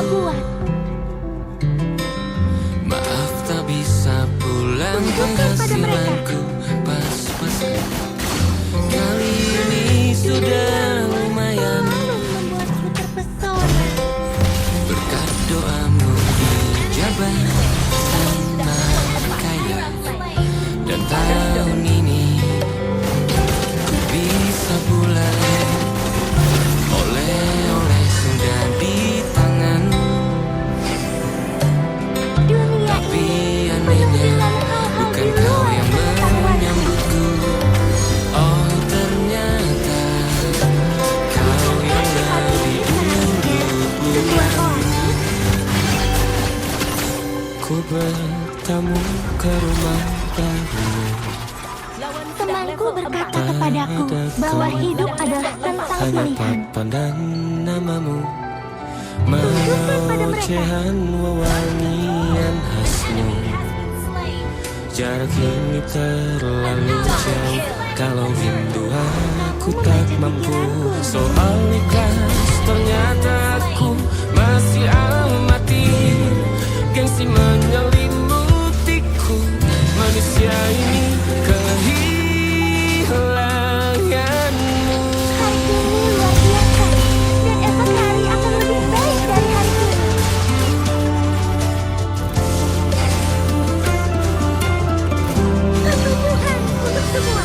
buat. Maaf tak bisa pulang, penghasilanku pas-pasan. Kali ini sudah lumayan, Membuatku terpesona. berkat doamu dijabah sama kaya. Dan tahun ini ku bisa pulang, oleh-oleh sudah di tangan. Dunia Tapi ini anehnya hal-hal bukan di kau luar yang menyambutku. Oh ternyata kau yang lebih dulu sebuah pulang. orang. Ku bertamu ke rumah baru. Temanku berkata kepadaku bahwa hidup adalah tentang Hanya pilihan. papan dan namamu, Tunjukkan pada mereka. ocehan wewangian khasmu. Jarak ini terlalu jauh, kalau rindu aku tak mampu. Soal ikhlas ternyata aku masih amati. Gengsi menyelimutiku, manusia ini kehilanganmu. Hari ini luar biasa, dan esok hari akan lebih baik dari hari ini. Kesembuhan untuk semua.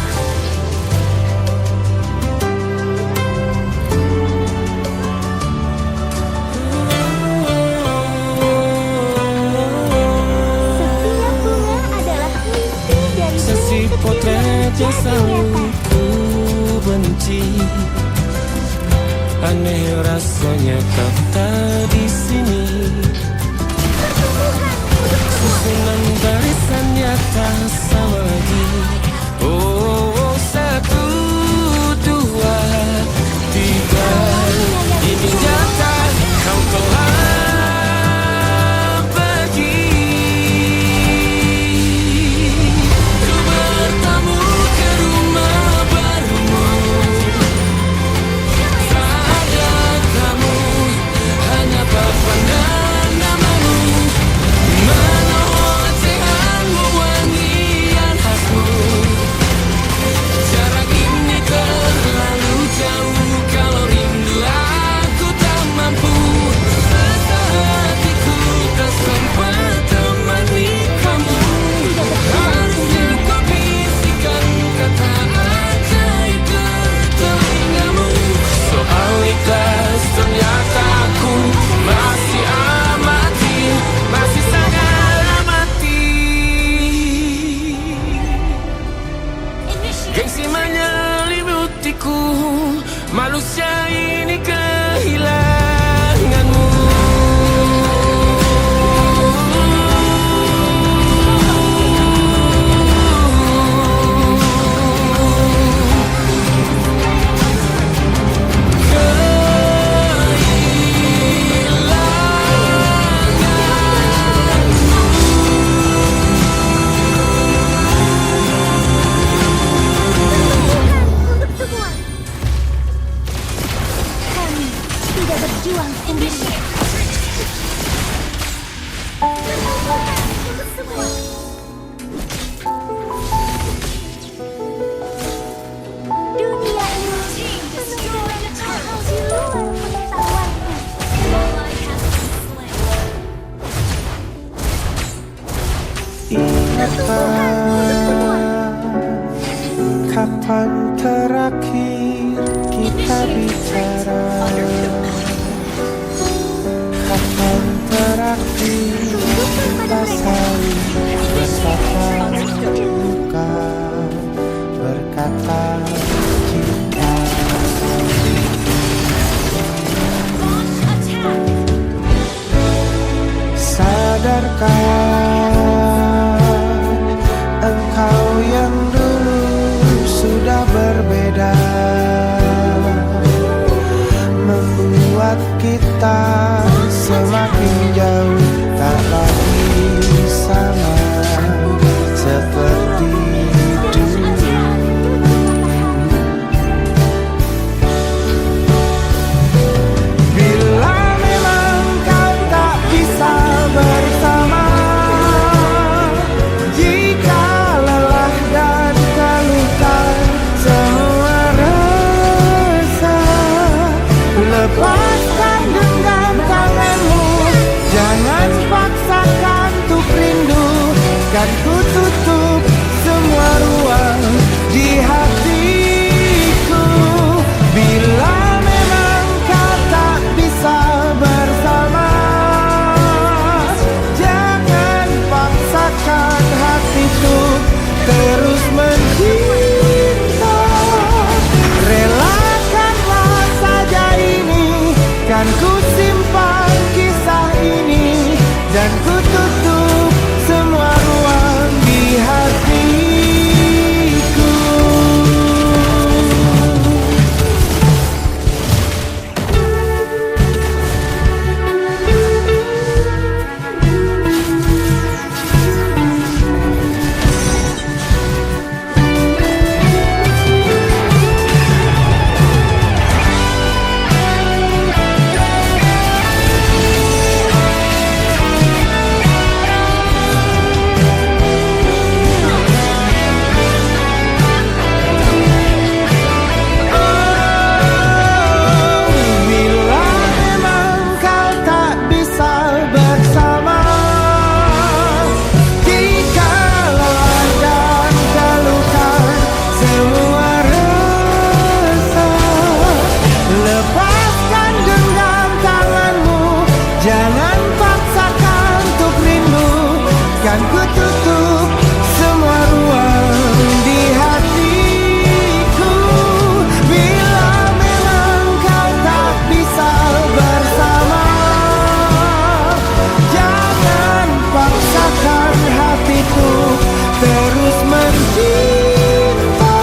Setiap bunga adalah mimpi dari Sesi dulu potret yang kecil selalu dan ku benci. Aneh rasanya kau tak di sini. Susunan barisan nyata sama lagi. Oh, satu, dua, tiga. Ini nyata kau telah pergi. Ku bertamu ke rumah barumu. Tak ada kamu, hanya papan dan namamu. Mana ocehan wewangian khasmu. Jarak ini terlalu jauh, kalau rindu aku tak mampu. Rasa hatiku tak sempat temani kamu. Harusnya kau bisikan kata ajaib ke telingamu. Soal ikhlas ternyata aku masih amati, masih sangat amati. Gengsi menyelimutiku, manusia ini kehilanganmu. untuk semua. Kami tidak berjuang sendiri. Untuk semua. Dunia ini penuh dengan hal-hal di luar pengetahuanku. Kesembuhan untuk semua. Kapan terakhir kita bicara? Kapan terakhir kita saling bertatap muka, berkata cinta? Sadarkah engkau yang dulu sudah berbeda, membuat kita semakin jauh, tak lagi sama seperti dulu. Bila memang kau tak kan ku simpan kisah ini dan ku tutup semua ruang di hatiku. Jangan paksakan untuk rindu, kan ku tutup semua ruang di hatiku. Bila memang kau tak bisa bersama, jangan paksakan hatiku terus mencinta.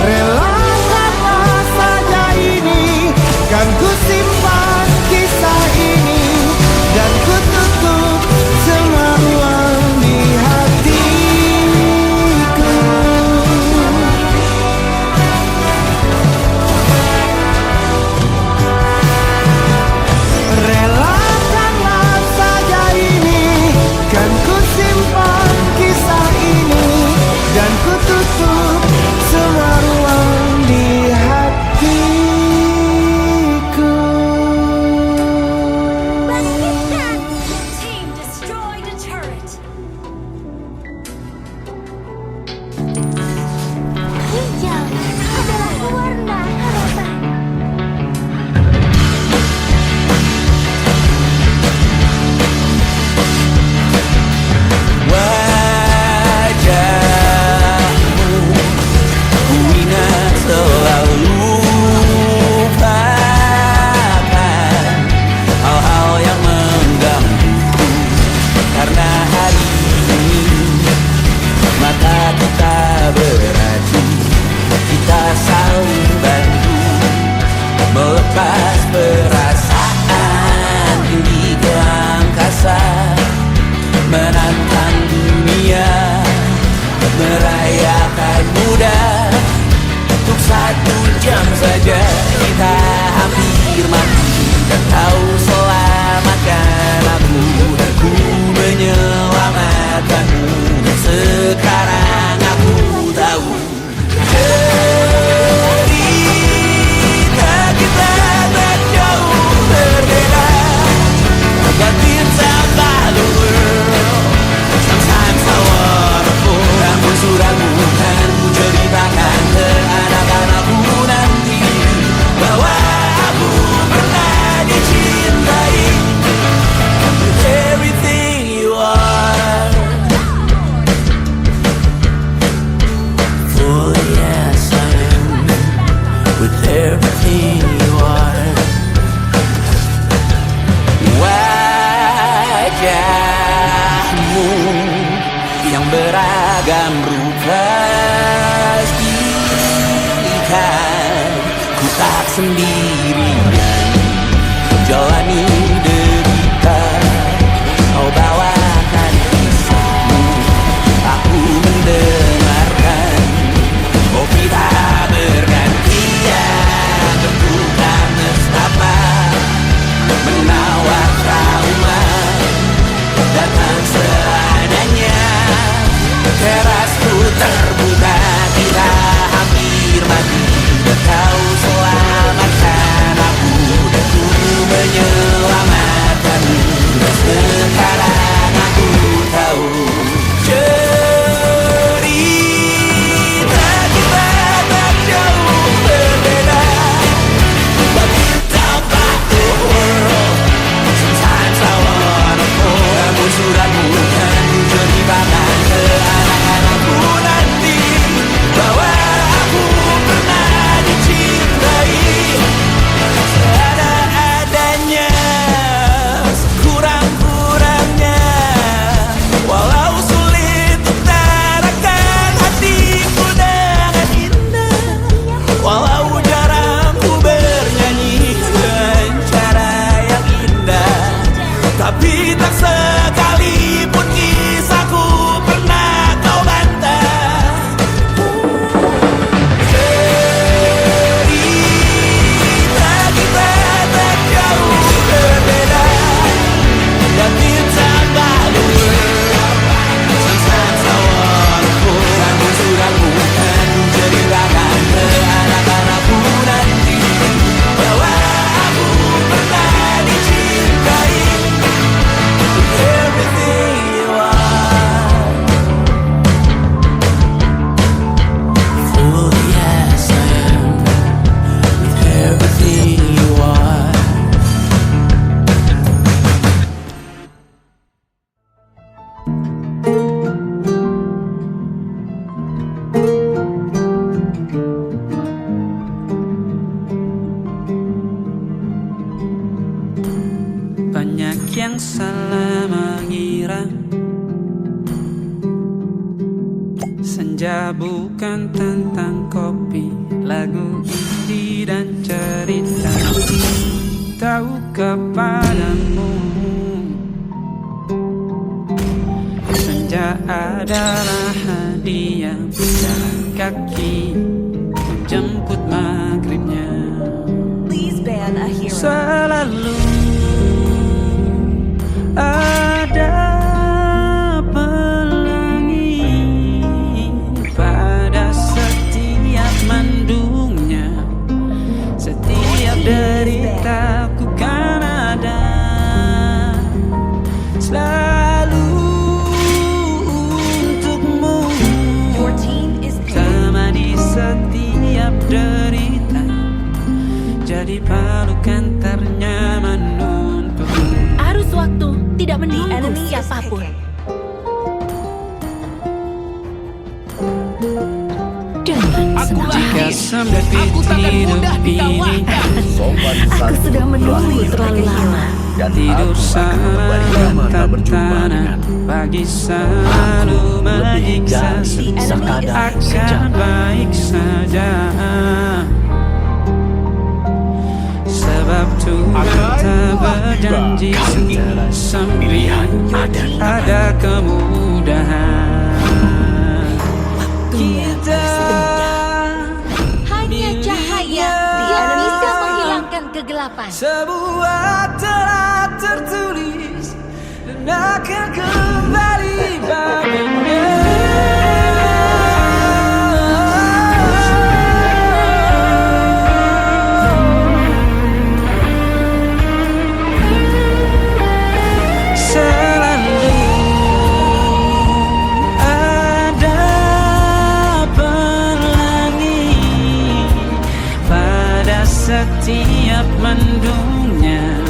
Relakanlah saja ini, kan ku simpan kisah ini dan ku tutup semua ruang di hatiku. Relakanlah saja ini, kan ku simpan kisah ini dan ku tutup semua ruang di hatiku. Bangkitkan! Team destroyed a turret. Hijau adalah warna harapan. Wajahmu ku ingat selalu, lupakan hal-hal yang menggangguku. Karena hari ini mata kita beradu, kita saling bantu melepas perasaan tinggi ke angkasa, menantang dunia, merayakan muda. Untuk 1 jam saja kita hampir mati, dan kau selamatkan aku dan ku menyelamatkanmu. Sekarang aku tahu cerita kita tak jauh berbeda. But it's about the world. Sometimes I wanna fall. Namun suramu kan ku ceritakan ke anak-anakku nanti bahwa aku pernah dicintai. tapi tak sekalipun kisahku pernah kau bantah. Cerita kita tak jauh berbeda, dan kita malu. Sometimes I wanna pull, namun sudah bukan ceritakan ke anak-anakku nanti bahwa aku pernah dicintai. Everything you are, fully as I am, with everything you are. Banyak yang salah mengira senja bukan tentang kopi, lagu indie dan cerita. Tahukah padamu, senja adalah hadiah berjalan kaki menjemput maghribnya. Please ban a hero. Selalu ada pelangi pada setiap mendungnya, setiap derita ku kan ada selalu untukmu. Your team is Temani setiap derita, jadi pelukan ternyaman untukmu. Arus waktu tidak the menunggu enemy is siapapun. picking. Dengan senang Jika hati, sampai hidup ini aku sudah menunggu terlalu lama. tidur sana tantangan pagi selalu menyiksa, akan baik saja. Sebab Tuhan tak berjanji setelah sembilan ada kemudahan. Kita Hanya cahaya yang bisa menghilangkan kegelapan. sebuah telah tertulis dan akan kembali padanya. Selalu ada pelangi pada setiap mendungnya,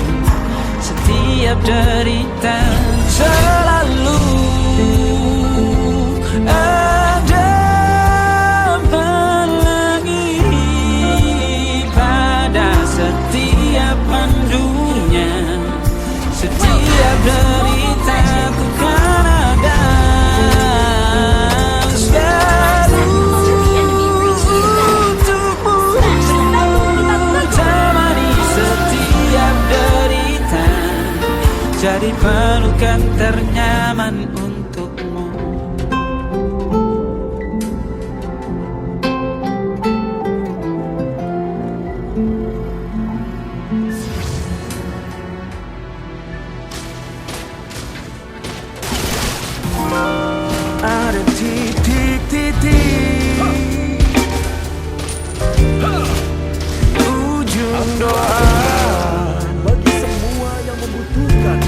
setiap derita. Selalu ada pelangi pada setiap mendungnya, setiap derita ku kan ada selalu untukmu. Temani setiap derita, jadi pelukan ternyaman untukmu. Ada titik-titik ujung doa, bagi semua yang membutuhkan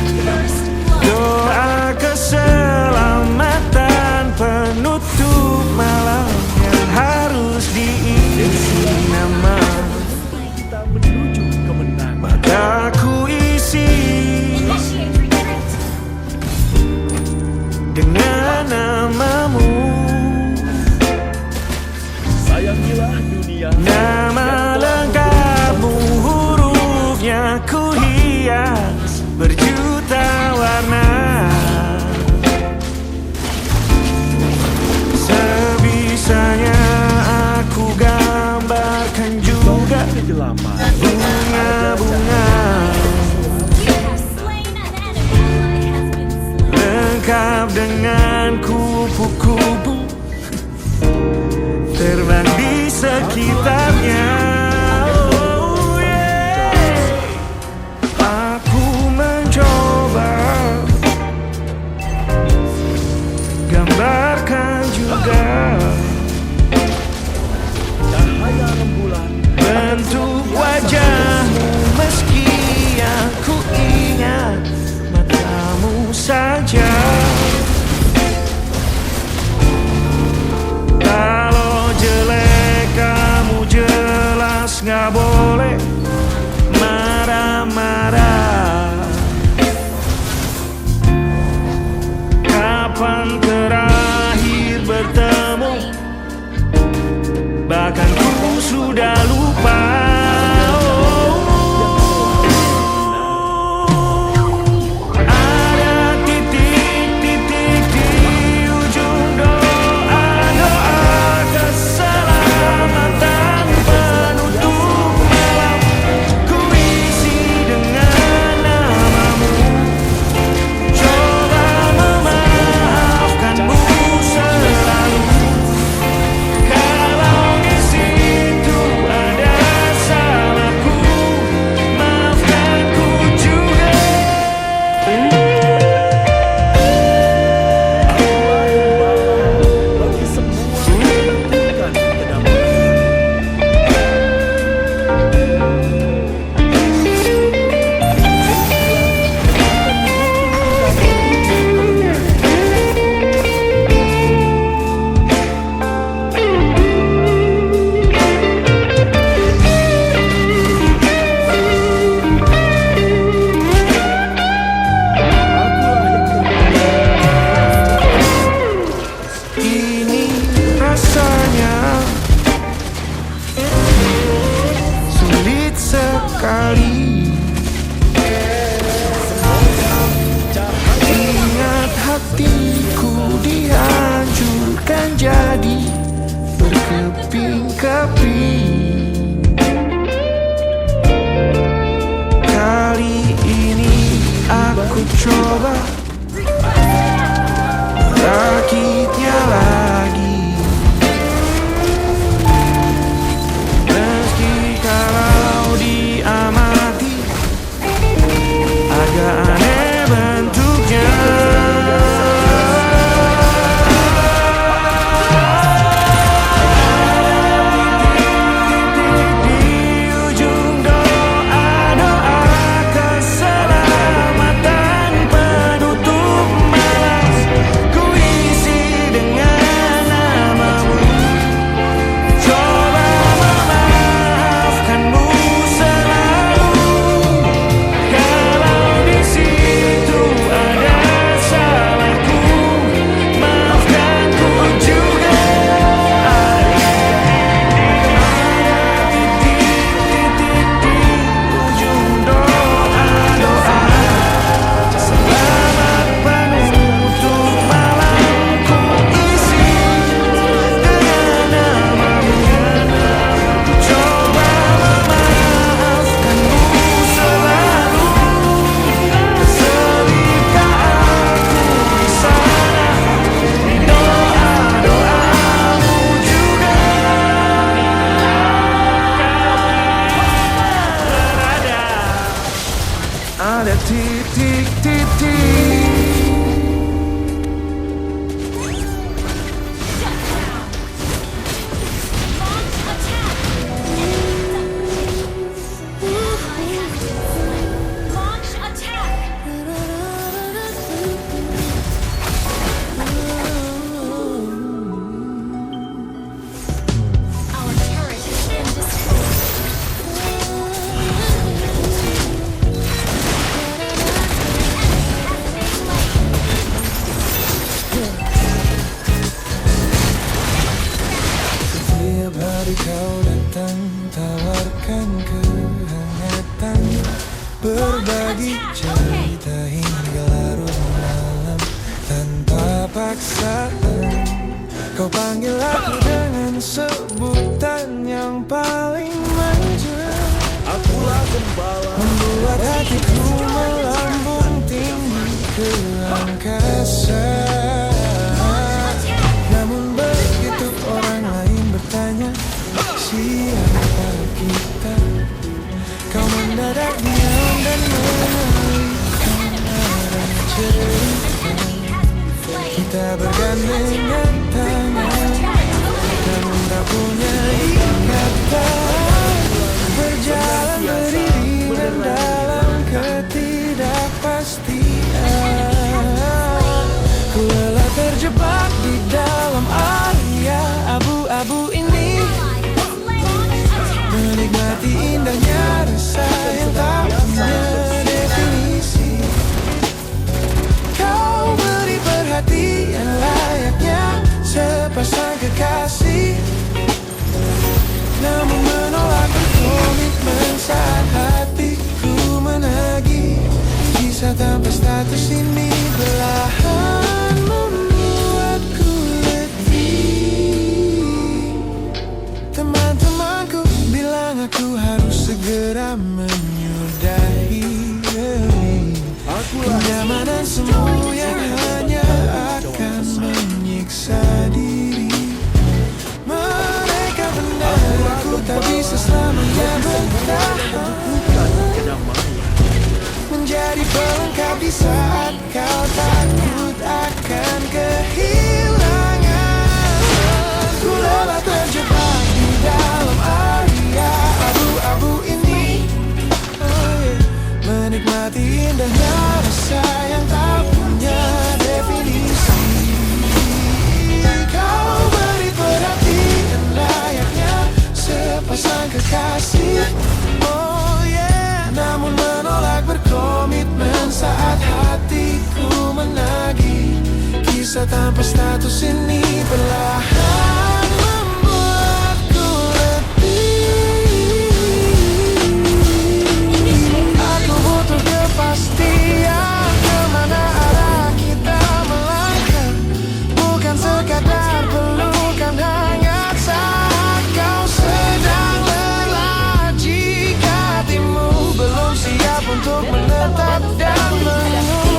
doa keselamatan penutup malam yang harus diisi nama. kita menuju kemenangan. Maka ku isi dengan namamu, Sayangilah dunia. nama lengkapmu, hurufnya ku hias berjuta warna. Sebisanya aku gambarkan juga Kejelaman. bunga-bunga You have slain an enemy. ku coba rakitnya lagi. Meski kalau diamati agak aneh bentuknya. Ada titik-titik. Launch attack! Our turret has been destroyed. Setiap hari kau datang, tawarkan kehangatan, berbagi cerita hingga larut malam tanpa paksaan. Kau panggil aku dengan sebutan yang paling manja, Akulah gembala membuat hatiku melambung tinggi ke angkasa. Namun begitu orang lain bertanya, siapa kita? Kau mendadak diam dan mengalihkan arah cerita. Kita bergandengan tangan, namun tak punya ikatan. Berjalan beriringan dalam ketidakpastian. Ku lelah terjebak di dalam area abu-abu ini, menikmati indahnya rasa yang tak punya definisi. Kau beri perhatian layaknya sepasang kekasih, namun menolak berkomitmen saat hatiku menagih. Kisah tanpa status ini perlahan membuatku letih. Teman-temanku bilang aku harus segera menyudahi kenyamanan semu yang hanya akan menyiksa diri. Mereka benar, aku tak bisa selamanya bertahan, menjadi pelengkap di saat kau takut akan kehilangan. Ku lelah terjebak di dalam area abu-abu ini, menikmati indahnya rasa yang tak punya definisi. Kau beri perhatian layaknya sepasang kekasih, oh yeah. Namun menolak berkomitmen saat hatiku menagih. Kisah tanpa status ini perlahan membuatku letih. Aku butuh kepastian kemana arah kita melangkah, bukan sekadar pelukan hangat saat kau sedang lelah. Jika hatimu belum siap untuk menetap dan menunggu,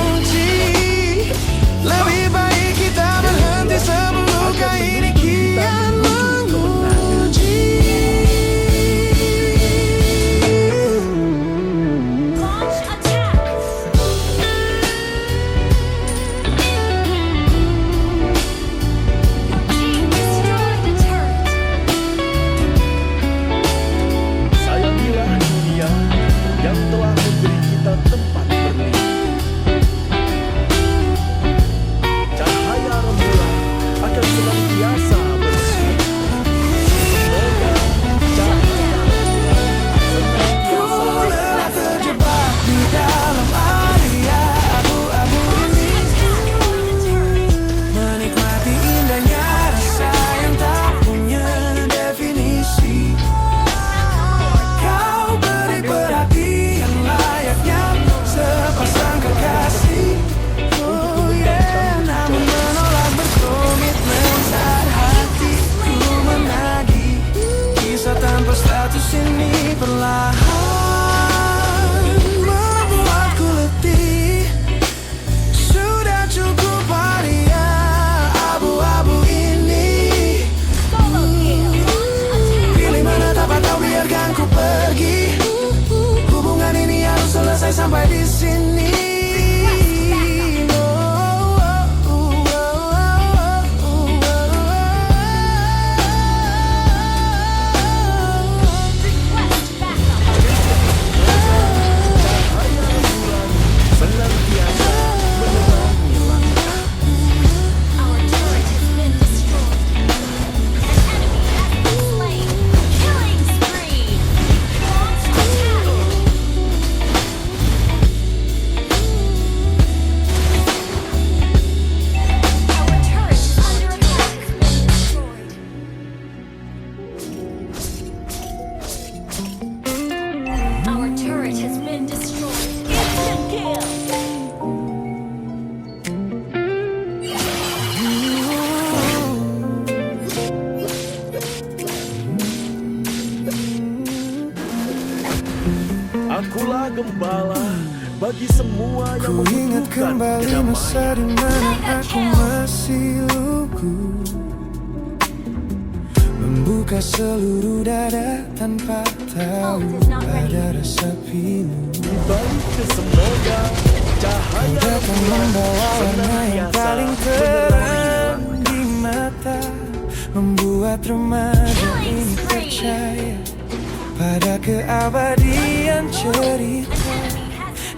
gembala bagi semua yang Ku ingat membutuhkan kembali masa kedamaian. di mana aku masih lugu, membuka seluruh dada tanpa tahu ada rasa pilu. Di balik kesemoga cahaya Datang membawa warna yang paling terang di mata, membuat remaja ini percaya pada keabadian cerita.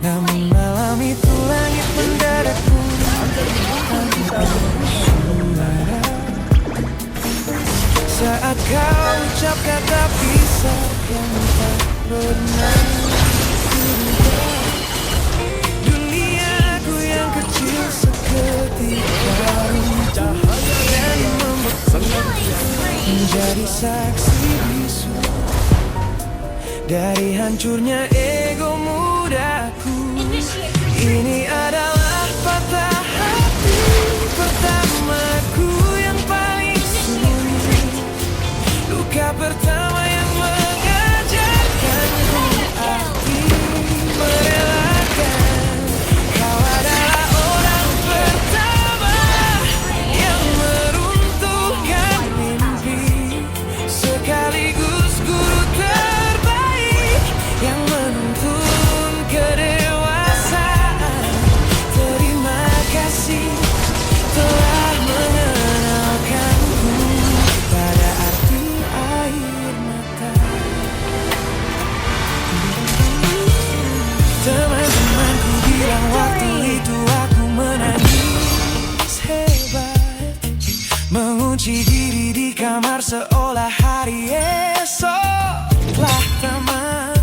Namun malam itu langit mendadak pulih tanpa suara. Saat kau ucap kata pisah yang tak pernah kuduga, duniaku yang kecil seketika runtuh dan menjadi saksi bisu dari hancurnya ego mudaku. Ini adalah patah hati pertamaku yang paling sunyi, luka pertama yang mengajarkanku arti merelakan. Kau adalah orang pertama yang meruntuhkan mimpi, sekaligus guru terbaik yang menuntun kedewasaan. Terima kasih telah mengenalkanku pada arti air mata. Teman-temanku bilang waktu itu aku menangis hebat, mengunci diri di kamar seolah hari esok telah tamat.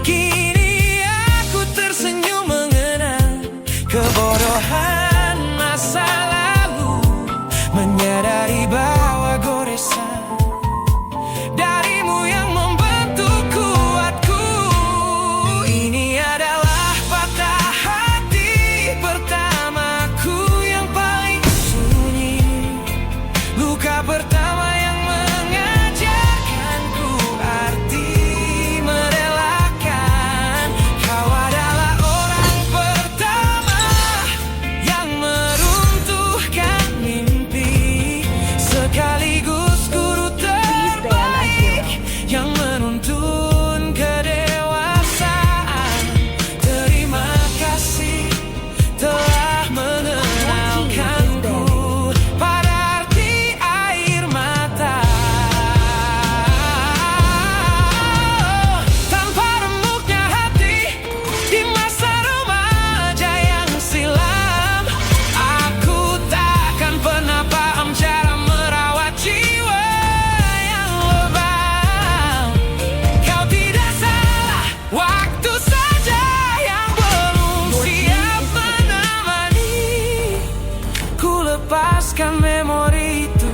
Kini aku tersenyum mengenang kebodohan masa lalu, menyadari bahwa goresan darimu yang membentuk kuatku. Ini adalah patah hati pertamaku yang paling sunyi, luka pertama yang mengajarkanku arti merelakan. Kau adalah orang pertama yang meruntuhkan mimpi, sekaligus guru terbaik yang menuntun kedewasaan. Terima kasih telah mengenalkanku pada arti air mata. Tanpa remuknya hati di masa remaja yang silam, aku takkan pernah paham cara merawat jiwa yang lebam. Kau tidak salah, waktu saja yang belum siap menemani. Ku lepaskan memori itu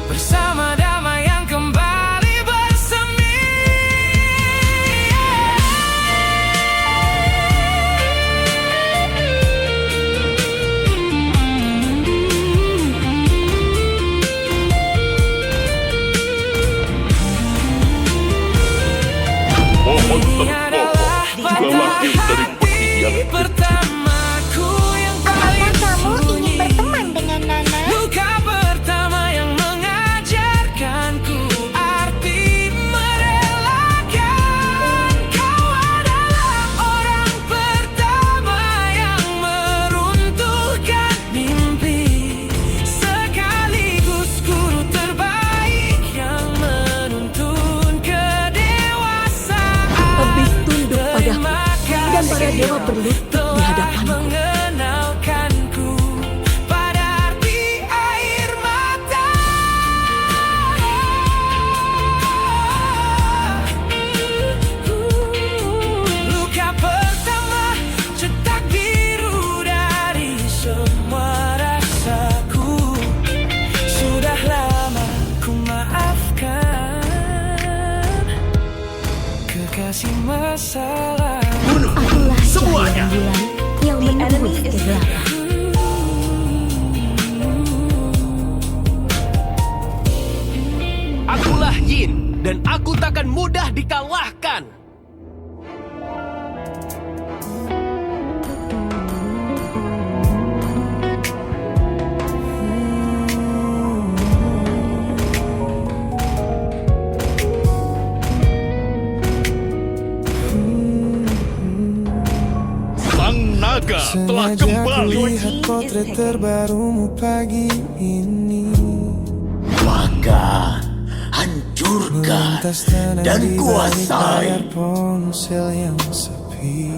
bersama damai yang kembali bersemi. Ini adalah patah hati pertamaku yang paling Apakah kamu ingin sunyi, berteman dengan Nana? luka pertama yang mengajarkanku arti merelakan. Kau adalah orang pertama yang meruntuhkan mimpi, sekaligus guru terbaik yang menuntun kedewasaan. Lebih tunduk padaku, Terima dan para kasih dewa berlutut di telah hadapanku. mengenalkanku pada arti air mata. Luka pertama cetak biru dari semua rasaku. Sudah lama ku maafkan kekasih masa lalu. Akulah Semuanya. cahaya bulan yang menembus kegelapan. Akulah Yin, dan aku takkan mudah dikalahkan. Saga telah Sengaja kembali. kulihat potret terbarumu pagi ini. Maka hancurkan Melintas tanah dan di balik kuasai. layar ponsel yang sepi.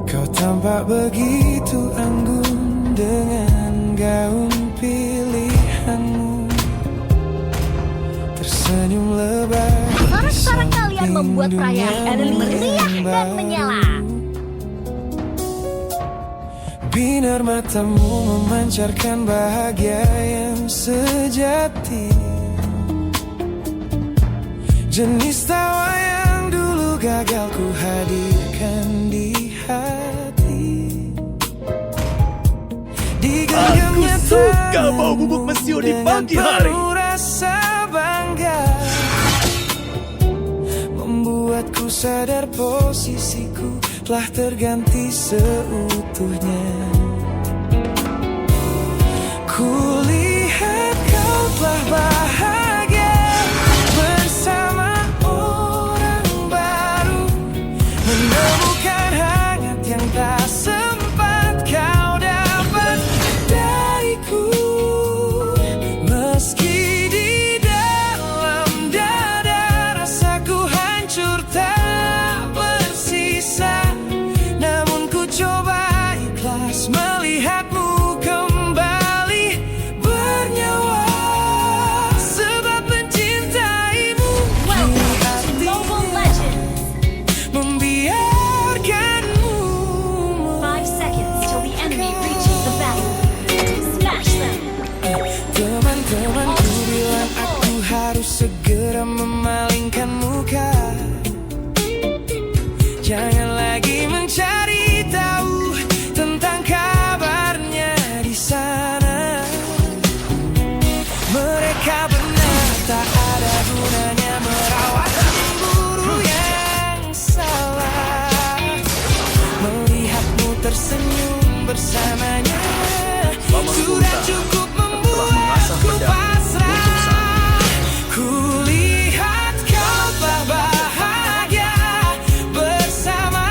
Kau tampak begitu anggun dengan gaun pilihanmu. Tersenyum lebar. Sorak-sorak kalian membuat perayaan ini meriah dan menyala. Binar matamu memancarkan bahagia yang sejati. Jenis tawa yang dulu gagal ku hadirkan di hati. Di genggamnya Aku suka tanganmu bau bubuk mesio di dengan pagi hari. penuh rasa bangga, membuatku sadar posisiku telah terganti seutuhnya. Kulihat kau telah bahagia bersama orang baru, menemukan hangat yang tak sempat kau dapat dariku. Meski di dalam dada rasaku hancur tak bersisa, namun ku coba ikhlas melihatmu kembali bernyawa. Sebab mencintaimu Welcome to Mobile Legends. membiarkanmu 5 seconds till the enemy reaches the battle. Smash them. Teman-temanku bilang aku harus segera memalingkan muka. Jangan lagi mencari tahu tentang kabarnya di sana. Mereka benar tak ada gunanya merawat cemburu yang salah. Melihatmu tersenyum bersamanya sudah cukup membuatku pasrah. Kulihat kau telah bahagia bersama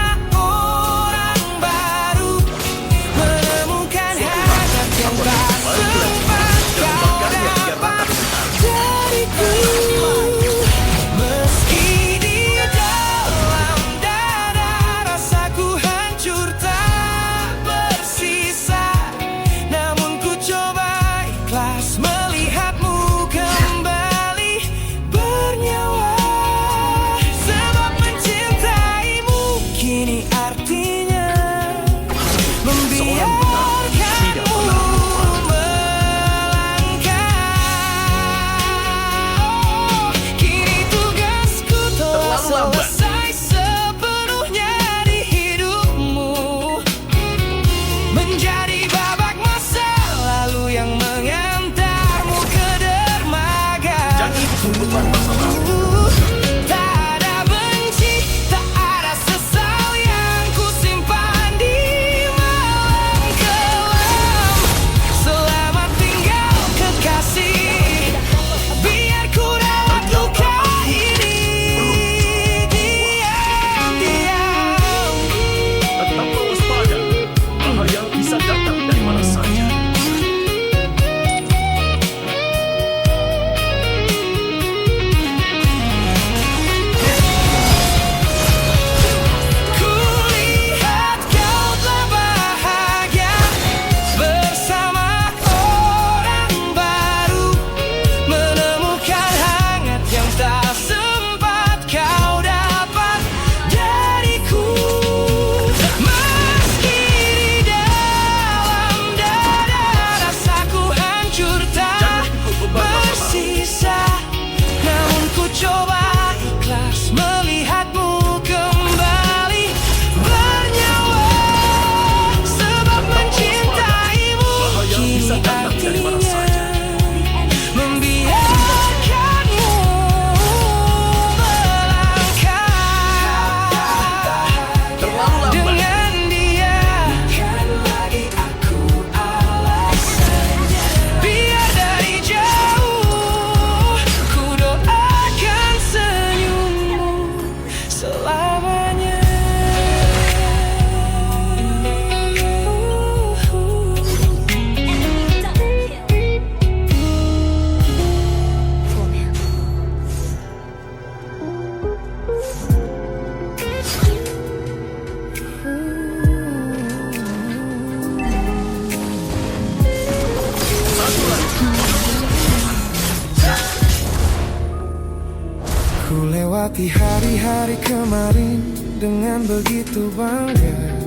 Melewati hari-hari kemarin dengan begitu bangga,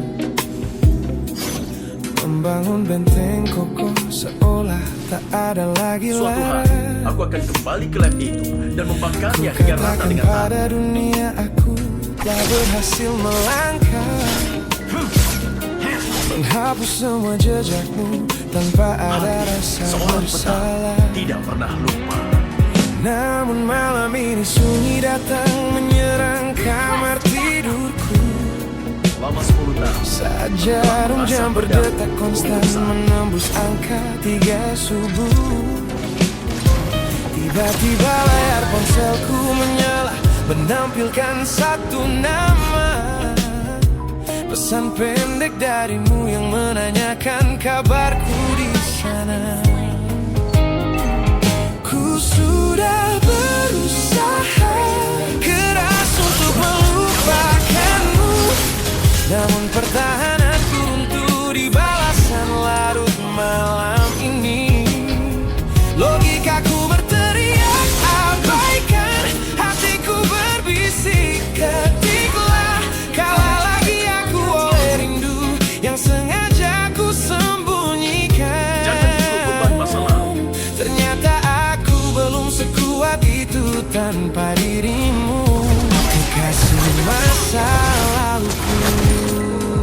membangun benteng kokoh seolah tak ada lagi Suatu lara. hari aku akan kembali ke lab itu dan membakarnya hingga rata Katakan dengan tanah. pada dunia aku telah berhasil melangkah, menghapus semua jejakmu tanpa ada rasa Seorang bersalah. petang tidak pernah lupa. Namun malam ini sunyi datang menyerang kamar tidurku. Selama 10 tahun Saat jarum jam berdetak konstan menembus angka 3 subuh. Tiba-tiba layar ponselku menyala, menampilkan satu nama. Pesan pendek darimu yang menanyakan kabarku di sana. Ku sudah berusaha keras untuk melupakanmu, namun pertahananku runtuh di balasan larut malam ini. Logikaku berteriak abaikan, hatiku berbisik ketiklah. Kalah lagi aku oleh rindu yang sengaja ku sembunyikan. Jangan ikut beban masa lalu. Ternyata aku belum sekuat itu tanpa dirimu, kekasih masa laluku.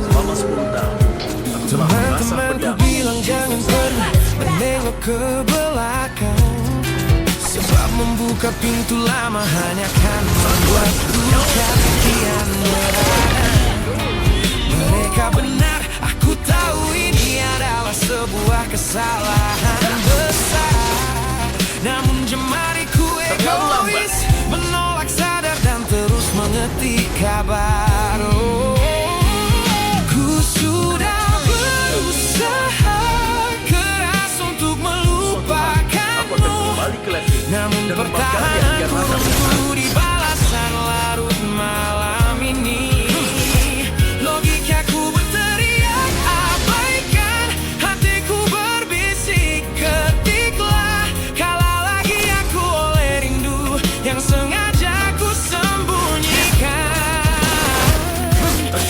Selama 10 tahun aku telah merasa Teman-temanku pedang. bilang jangan pernah menengok ke belakang, sebab membuka pintu lama hanya akan membuatku kemudian merana. Mereka benar, aku tahu ini adalah sebuah kesalahan besar. Namun jemariku egois menolak sadar dan terus mengetik kabar. Ku sudah berusaha keras untuk Aku akan melupakanmu, kembali ke lab itu namun dan membakarnya hingga pertahananku rata dengan tanah. runtuh di balasan larut malam ini. Logikaku berteriak abaikan, hatiku berbisik ketiklah. Kalah lagi aku oleh rindu yang sengaja ku sembunyikan.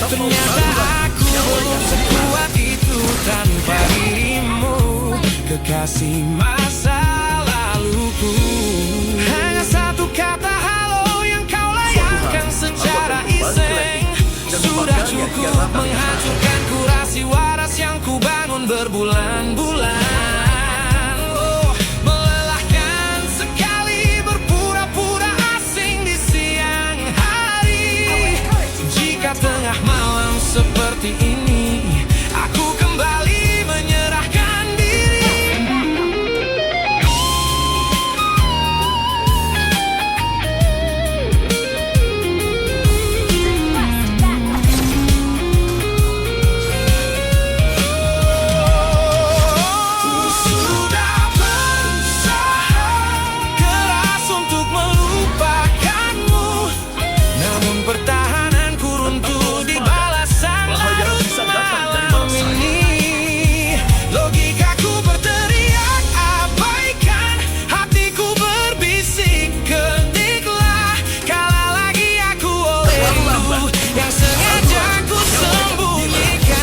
Ternyata aku belum sekuat itu tanpa dirimu, kekasih masa laluku. Hanya satu kata halo yang kau layangkan secara iseng sudah cukup menghancurkan kurasi waras yang ku bangun berbulan-bulan. Oh, melelahkan sekali berpura-pura asing di siang hari. Jika tengah malam seperti ini aku kembali menyerahkan diri. Sudah berusaha keras untuk melupakanmu, namun pertahananku runtuh di balasan larut malam ini. Logikaku berteriak abaikan, hatiku berbisik ketiklah. Kalah lagi aku oleh rindu yang sengaja ku sembunyikan.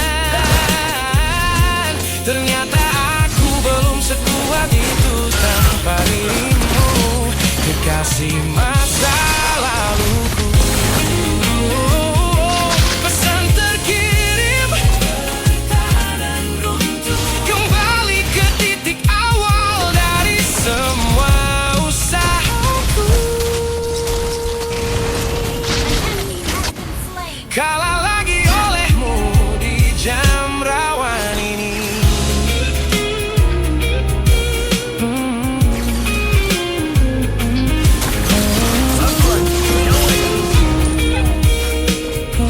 Ternyata aku belum sekuat itu tanpa dirimu, kekasih masa laluku. Pesan terkirim kembali ke titik awal dari semua usahaku. Kalah lagi olehmu di jam rawan ini.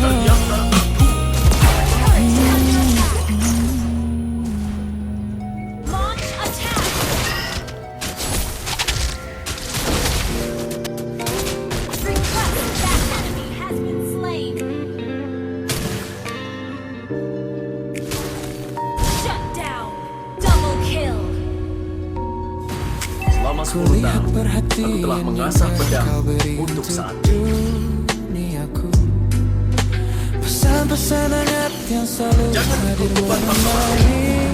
Ternyata aku Launch attack. Request that enemy has been slain. 10 tahun, aku telah mengasah pedang untuk saat ini. duniaku. Pesan-pesan hangat yang selalu Jangan hadir ikut beban menemani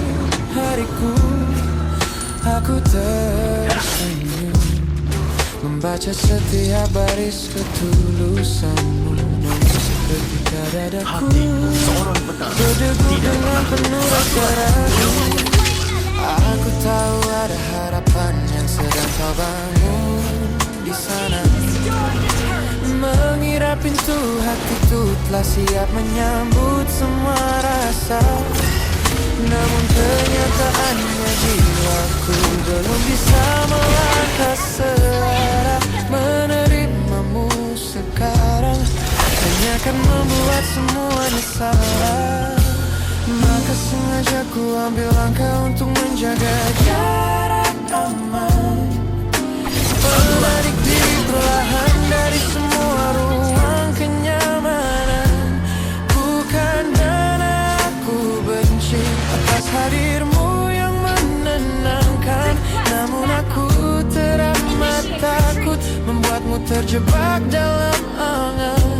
hariku. Aku tersenyum membaca setiap baris ketulusanmu, namun seketika dadaku Hati seorang petani berdegup tidak dengan pernah penuh rasa ragu. Aku tahu ada harapan yang sedang kau bangun di sana. Mengira pintu hati itu telah siap menyambut semua rasa, namun kenyataannya jiwaku belum bisa melangkah searah. Menerimamu sekarang hanya akan membuat semuanya salah. Maka sengaja ku ambil langkah untuk menjaga jarak aman, menarik diri perlahan dari semua ruang kenyamanan. Bukan karena aku benci atas hadirmu yang menenangkan, namun aku teramat takut membuatmu terjebak dalam angan.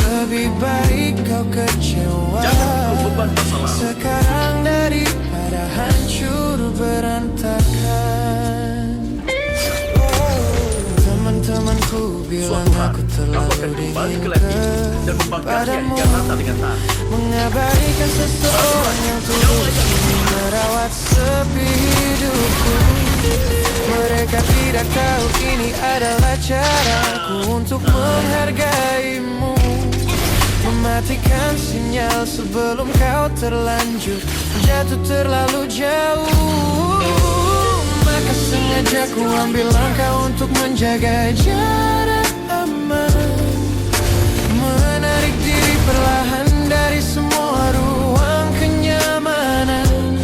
Lebih baik kau kecewa Jangan ikut beban masa lalu. sekarang daripada hancur berantakan. Teman-temanku bilang Suatu hari, aku kau terlalu akan kembali ke dingin lab itu dan membakarnya kepadamu, hingga rata dengan tanah. mengabaikan seseorang yang tulus merawat sepi hidupku. Mereka tidak tahu ini adalah caraku untuk menghargaimu, mematikan sinyal sebelum kau terlanjur jatuh terlalu jauh. Maka sengaja ku ambil langkah untuk menjaga jarak aman, menarik diri perlahan dari semua ruang kenyamanan.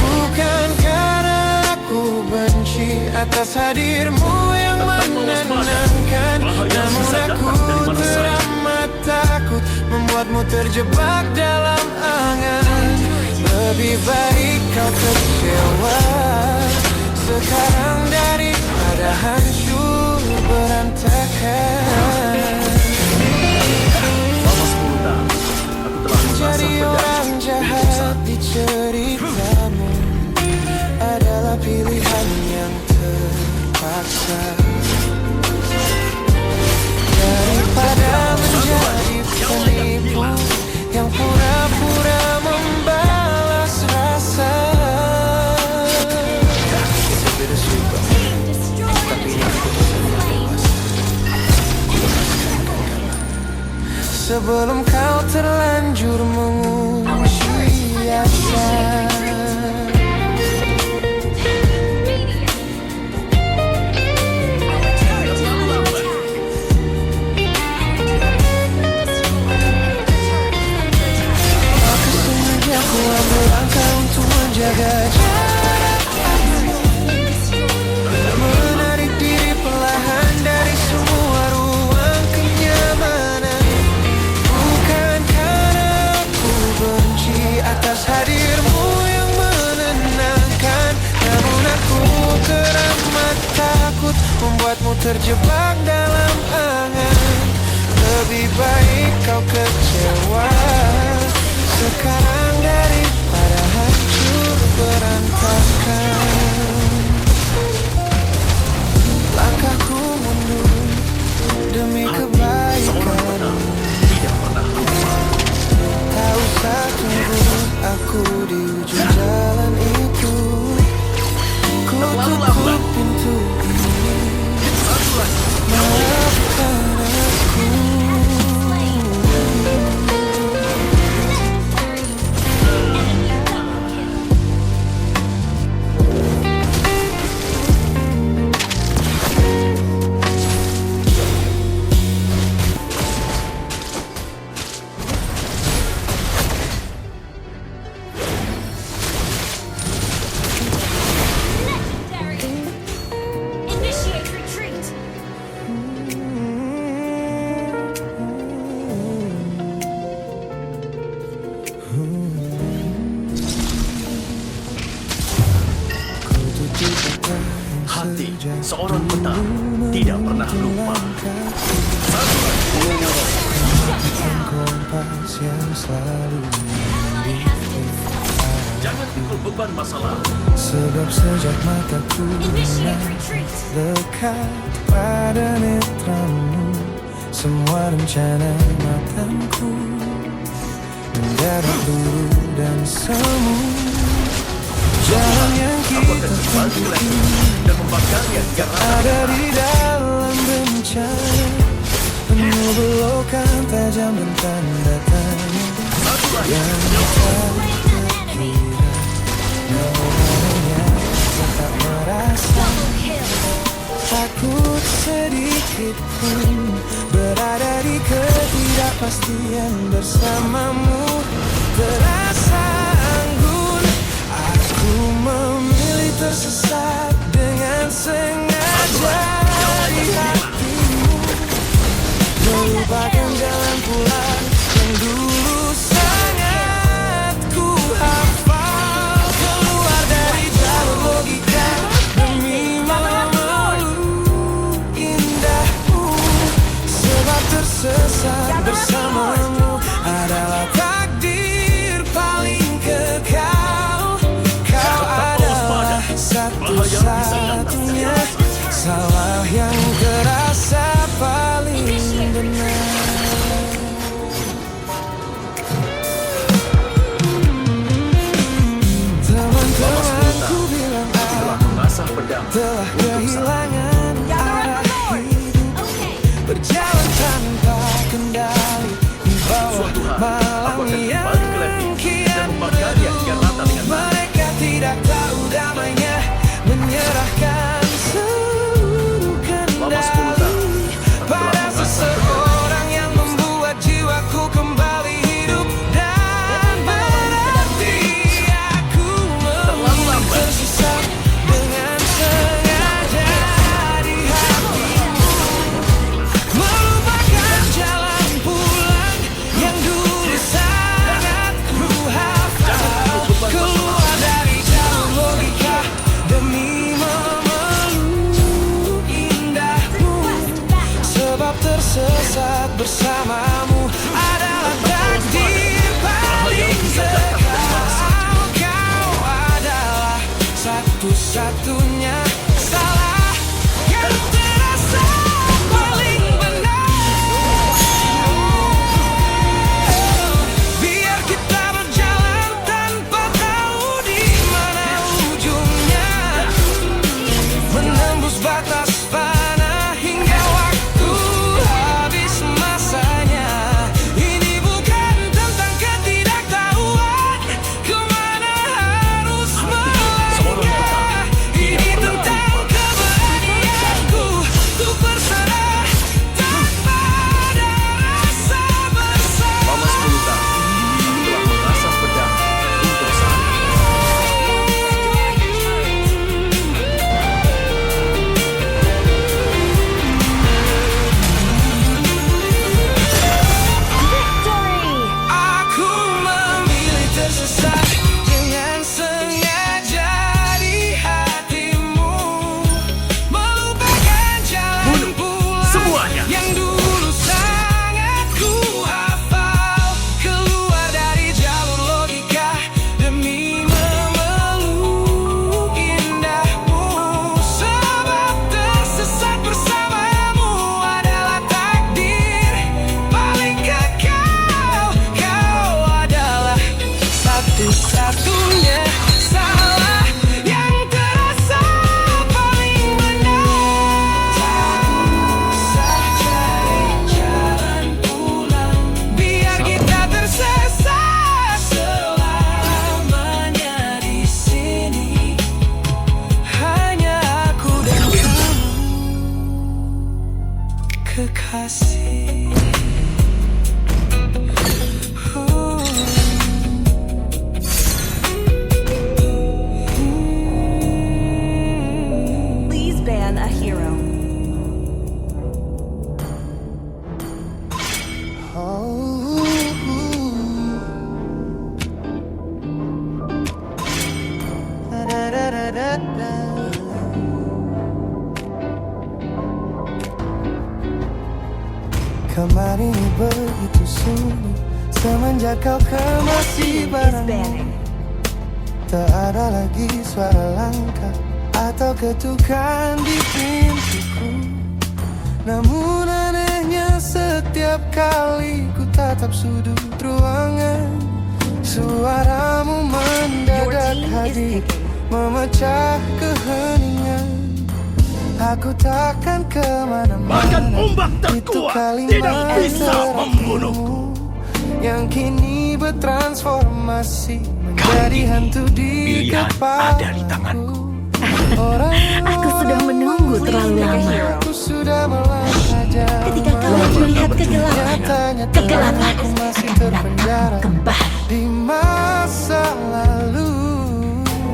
Bukan karena aku benci atas hadirmu yang menenangkan, namun aku teramat takut membuatmu terjebak dalam angan. Lebih baik kau kecewa sekarang daripada hancur berantakan. Selama 10 tahun, aku telah mengasah Jadi pedang orang untuk jahat saat di ceritamu adalah pilihan yang terpaksa, daripada menjadi penipu yang pura-pura membalas rasa. It's a bittersweet, bro. Tapi ini keputusan yang dewasa. Sebelum kau terlanjur mengunci asa. Maka sengaja ku ambil langkah untuk menjaga jarak aman, menarik diri perlahan dari semua ruang kenyamanan. Bukan karena aku benci atas hadirmu yang menenangkan, namun aku teramat takut membuatmu terjebak dalam angan. Lebih baik kau kecewa sekarang daripada hancur berantakan. Langkahku mundur demi kebaikan. tidak pernah lupa. Tak usah tunggu aku di ujung jalan itu. Ku tutup pintu ini, Satu lagi, maafkan aku. seorang petang tidak pernah lupa. Kompas yang selalu Jangan pikul beban masa lalu. sebab sejak mataku lekat pada netramu, semua rencana matangku mendarat luru dan semu. Jalan yang kita tempuh Dan membakarnya hingga rata. ada di dalam bencana, penuh belokan tajam dan tanda tanya yang tak terkira. Namanya tak merasa takut sedikit pun berada di ketidakpastian bersamamu. Terasa anggun, aku memilih tersesat dengan sengaja di hatimu, melupakan jalan pulang yang dulu sangat ku hafal, keluar dari jalur logika demi memeluk indahmu, sebab tersesat bersamamu adalah takdir paling kekal. Kau adalah satu-satunya Biar kau kemasi Is barangmu. banning. Tak ada lagi suara langkah atau ketukan di pintuku. Namun anehnya setiap kali ku tatap sudut ruangan, suaramu mendadak Your team is hadir, picking. memecah keheningan. Aku takkan kemana-mana. Bahkan ombak Itu terkuat kalimat tidak bisa terakhirmu membunuhku. yang kini bertransformasi menjadi hantu di Pilihan kepalaku. ada di tanganku. Aku sudah menunggu terlalu lama. Aku sudah melangkah jauh. Ketika kau melihat kegelapan, Nyatanya kegelapan aku masih akan terpenjara datang kembali. di masa lalu.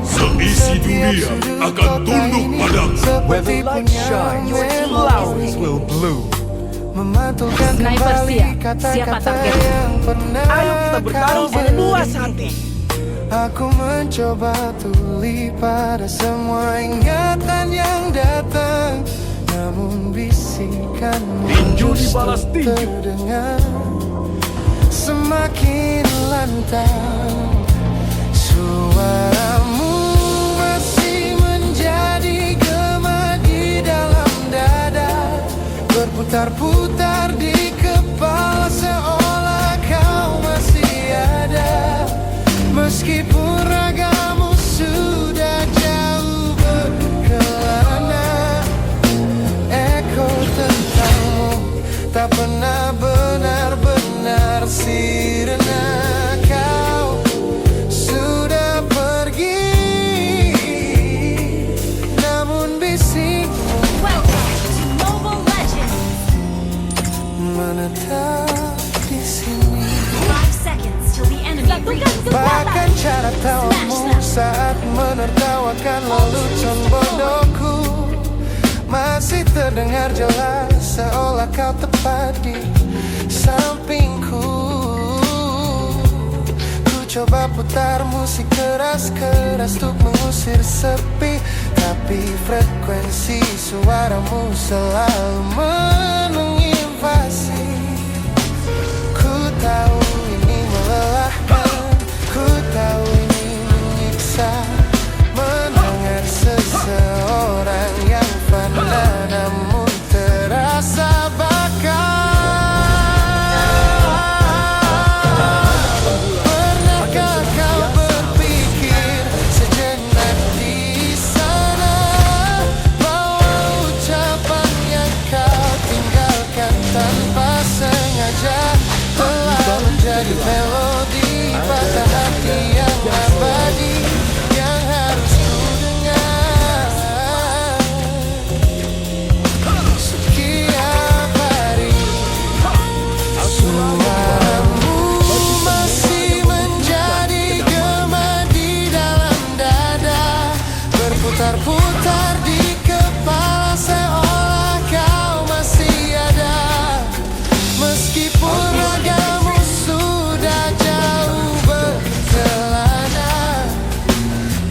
Seisi dunia Setiap sudut akan kota tunduk ini padaku. seperti punya Flowers will bloom. memantulkan Sniper kembali siap. Siapa kata-kata target? yang pernah Ayo kita bertarung kau sepuas beri. hati. Aku mencoba tuli pada semua ingatan yang datang, namun bisikanmu Tinju terus dibalas tinju. terdengar semakin lantang. Suaramu masih menjadi gema di dalam dada, berputar-putar di kepala seolah kau masih ada. Meskipun ragamu sudah jauh berkelana, eko tentangmu tak pernah benar-benar sirna. Kau sudah pergi, namun bisikmu Welcome to Mobile Legends. menetap di sini. 5 seconds till the enemy reaches the Bahkan cara tawamu saat menertawakan lelucon bodohku masih terdengar jelas, seolah kau tepat di sampingku. Ku coba putar musik keras-keras untuk mengusir sepi, tapi frekuensi suaramu selalu menginvasi. Ku tahu ini melelahkan, ku tahu ini menyiksa, mendengar seseorang yang fana namun terasa bakal. Pernahkah kau berpikir sejenak di sana bahwa ucapan yang kau tinggalkan tanpa sengaja telah menjadi melodi patah hati yang abadi yang harus ku dengar setiap hari. Suaramu masih menjadi gema di dalam dada, berputar-putar di kepala seolah kau masih ada. Meskipun ragamu sudah jauh berkelana,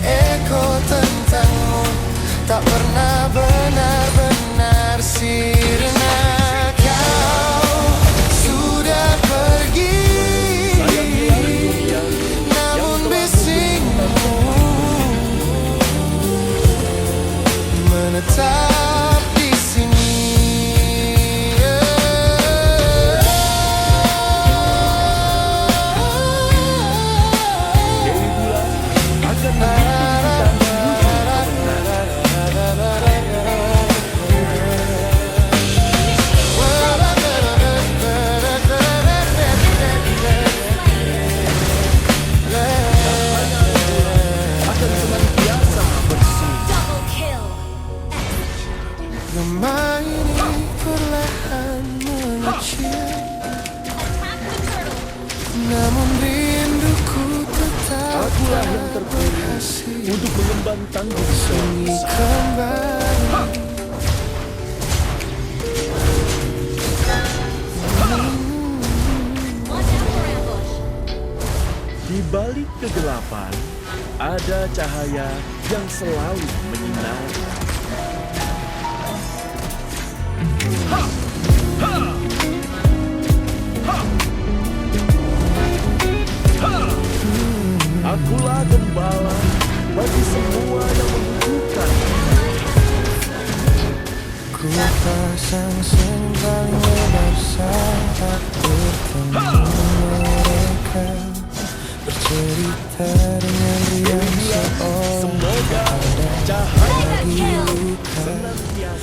eko tentangmu tak pernah benar-benar sirna. Kau sudah pergi, namun bisikmu menetap di sini. double kill. Gema ini perlahan mengecil, Attack the turtle. namun rinduku tetap tak berhasil Untuk mengemban tanggung jawab. kembali. Watch out for ambush. Di balik kegelapan, ada cahaya yang selalu menyinari. Pasang senyum paling lebar saat bertemu mereka, bercerita dengan riang seolah ada lagi luka.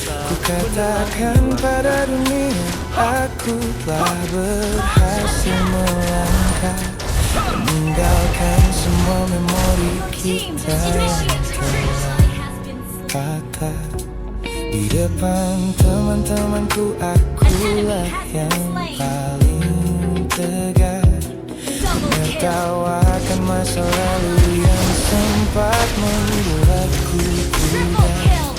Ku katakan pada dunia, aku telah berhasil melangkah, meninggalkan semua memori kita yang telah patah. Di depan teman-temanku, akulah yang paling tegar, menertawakan masa lalu yang sempat membuatku pudar.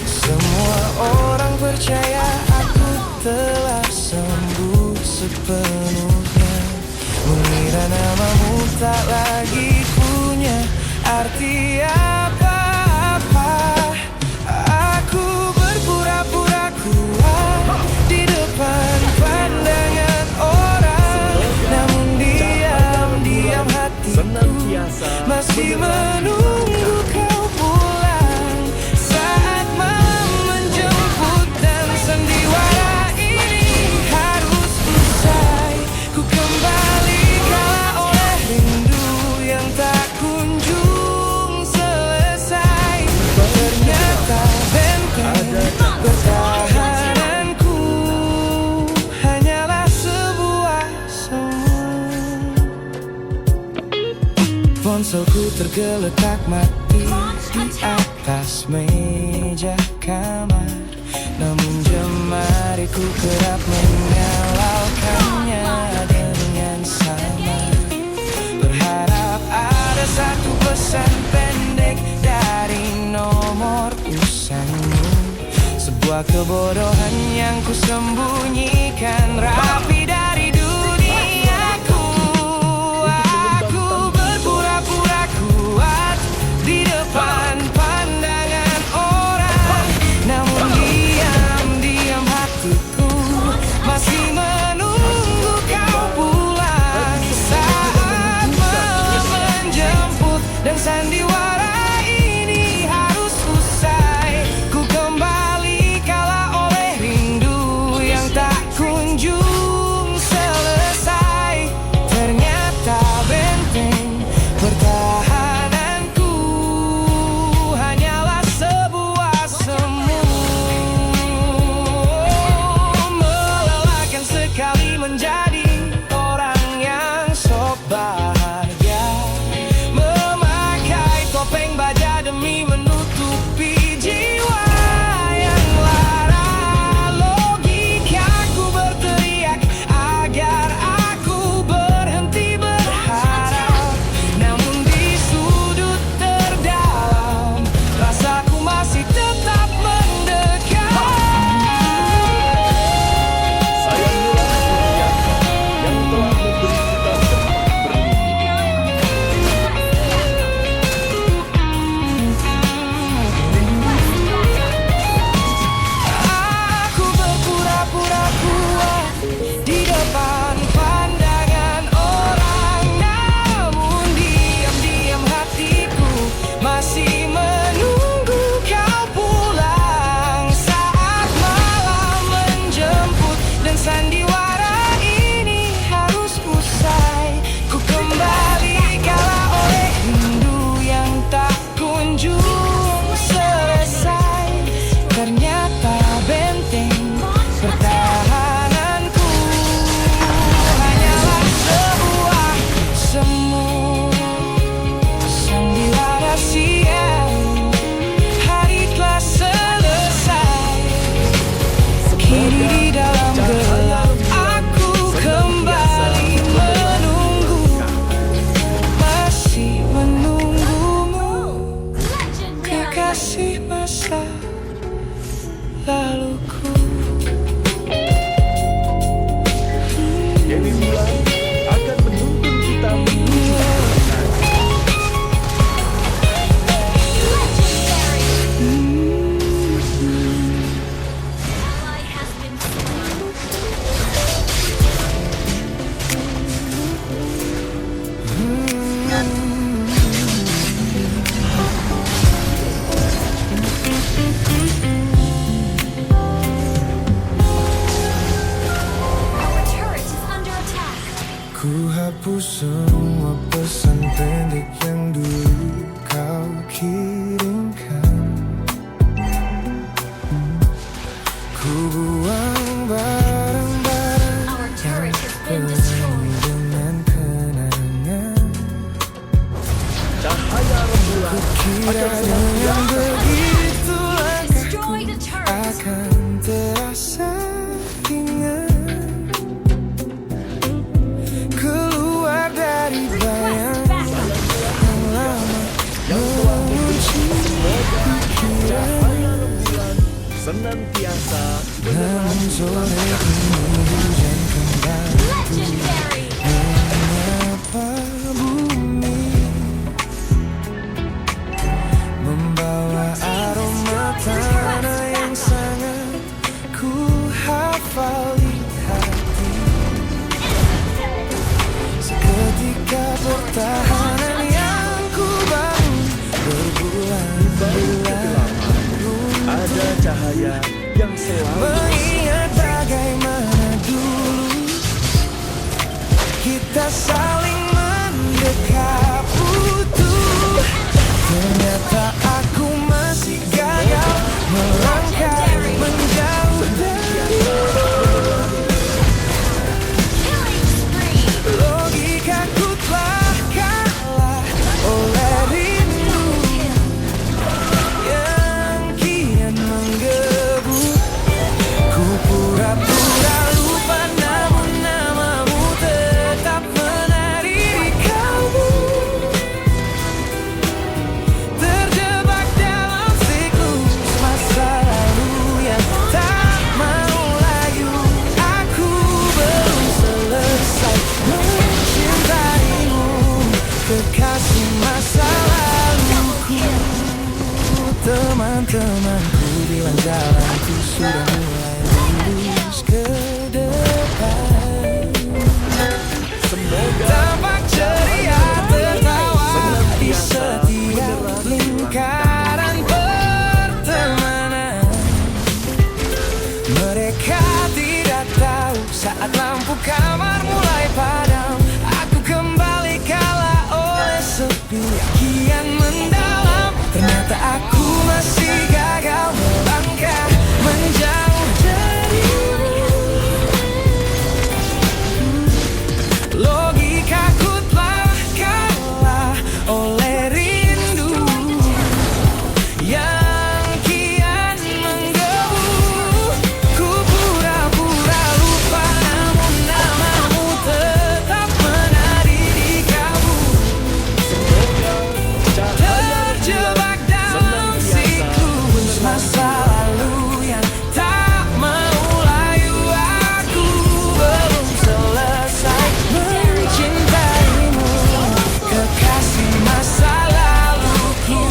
Semua orang percaya aku telah sembuh sepenuhnya, mengira namamu tak lagi punya arti apa-apa. Aku berpura-pura kuat di depan pandangan orang, namun diam-diam hatiku masih menunggu kau pulang. Saat malam menjemput dan sandiwara ini harus usai, ku kembali kalah oleh rindu yang tak kunjung selesai. Ternyata benteng pertahananku hanyalah sebuah semu. Ponselku tergeletak mati di atas meja kamar, namun jemariku kerap menyalakannya dengan samar. Berharap ada satu pesan pendek dari nomor usangmu, sebuah kebodohan yang kusembunyikan rapi dari duniaku. Aku berpura-pura kuat di depan pandangan orang, namun diam-diam hatiku masih menunggu kau pulang. Saat malam menjemput dan sandiwara ini harus usai, ku kembali kalah oleh rindu yang tak kunjung semua pesan pendek yang dulu kau kirimkan. Ku buang barang-barang yang penuh dengan kenangan. Cahaya rembulan Kira dengan begitu langkahku akan terasa ringan, keluar dari bayang yang lama mengunci pikiran. senantiasa Namun sore ini hujan kembali menyapa bumi, membawa aroma tanah yang sangat ku hafal di hati. Seketika pertahanan yang ku bangun berbulan-bulan ada cahaya yang selalu mengingat bagaimana dulu kita saling mendekat utuh. Ternyata aku masih gagal melangkah menjauh dari logikaku telah kalah oleh rindu yang kian menggebu. Ku pura-pura lupa namun namamu tetap menari di kalbu. Terjebak dalam siklus masa lalu yang tak mau layu. Aku belum selesai mencintaimu, kekasih masa laluku. Teman-temanku bilang jalanku sudah mulai lurus ke depan. Tampak ceria tertawa di setiap lingkaran pertemanan. Mereka tidak tahu saat lampu kamar mulai padam, aku kembali kalah oleh sepi yang kian mendalam. Ternyata aku masih gagal melangkah menjauh darimu. Logikaku telah kalah oleh rindu yang kian menggebu. Ku pura-pura lupa namun namamu tetap menari di kalbu. Terjebak dalam siklus masa lalu yang tak mau layu. Aku belum selesai mencintaimu, kekasih masa laluku.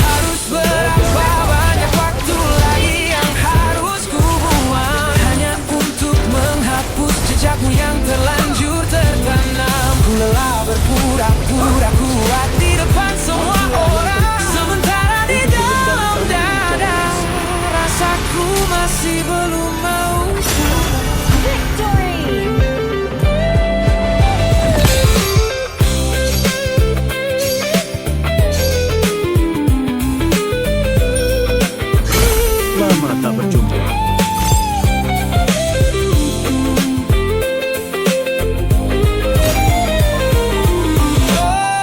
Harus berapa banyak waktu lagi yang harus ku buang hanya untuk menghapus jejakmu yang terlanjur tertanam. Ku lelah berpura-pura kuat di depan semua orang, sementara di dalam dada rasaku masih belum mau pulang. lama tak berjumpa. Oh,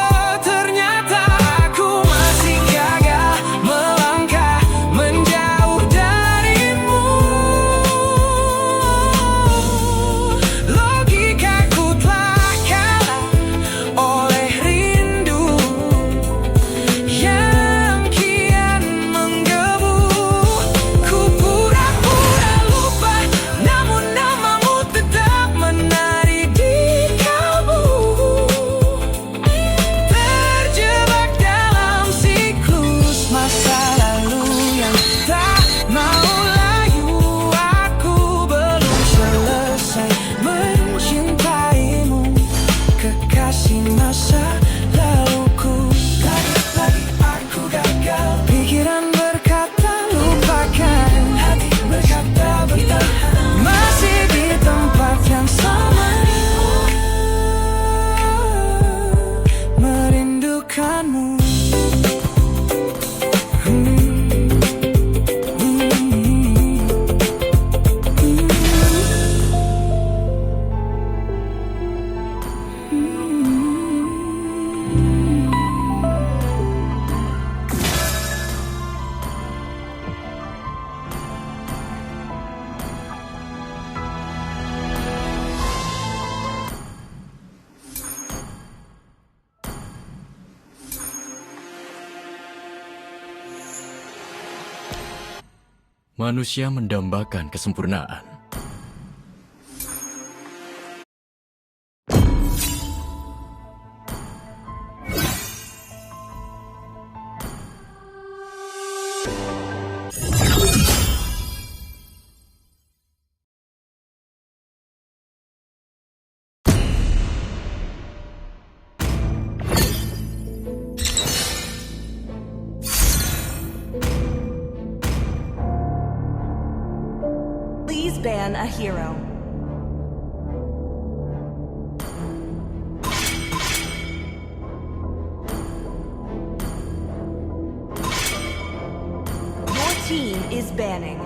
Manusia mendambakan kesempurnaan. Please ban a hero. Your team is banning.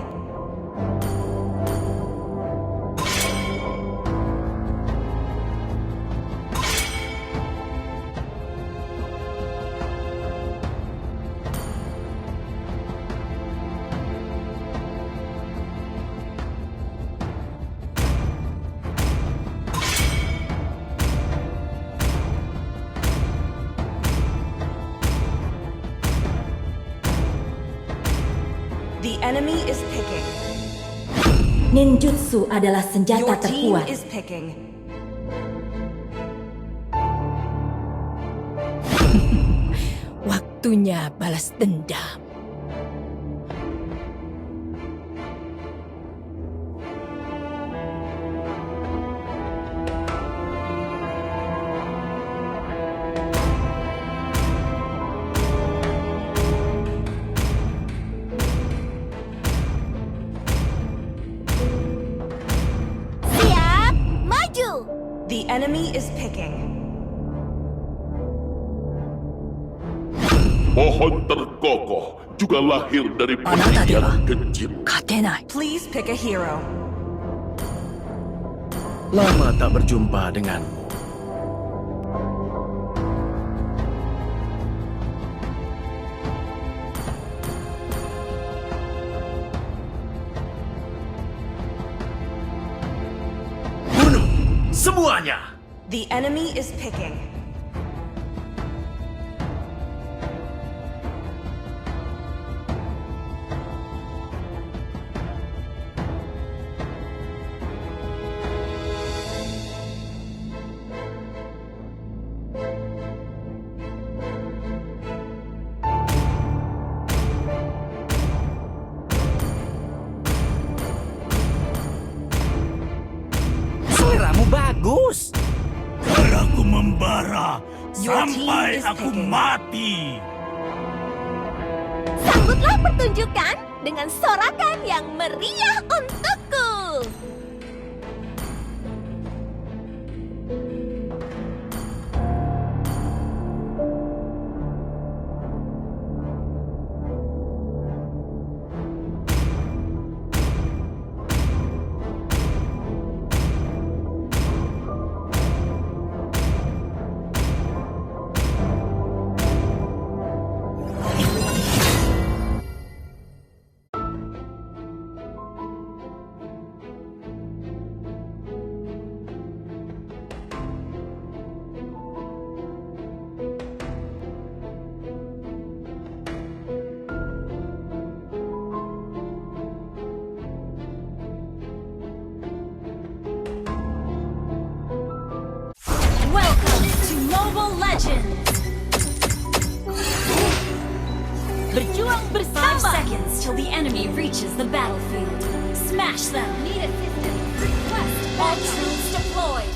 The enemy is picking. Ninjutsu adalah senjata Your team terkuat. is picking. Waktunya balas dendam. Siap, maju. The enemy is picking. Pohon terkokoh juga lahir dari pendirian kecil. Please pick a hero. Lama tak berjumpa denganmu. Bunuh semuanya! The enemy is picking. Seleramu bagus. Darahku membara Your team sampai is aku picking. mati. Sambutlah pertunjukan dengan sorakan yang meriah untukku. Welcome to Mobile Legends. Berjuang bersama. 5 seconds till the enemy reaches the battlefield. Smash them. Need assistance. Request. All troops deployed.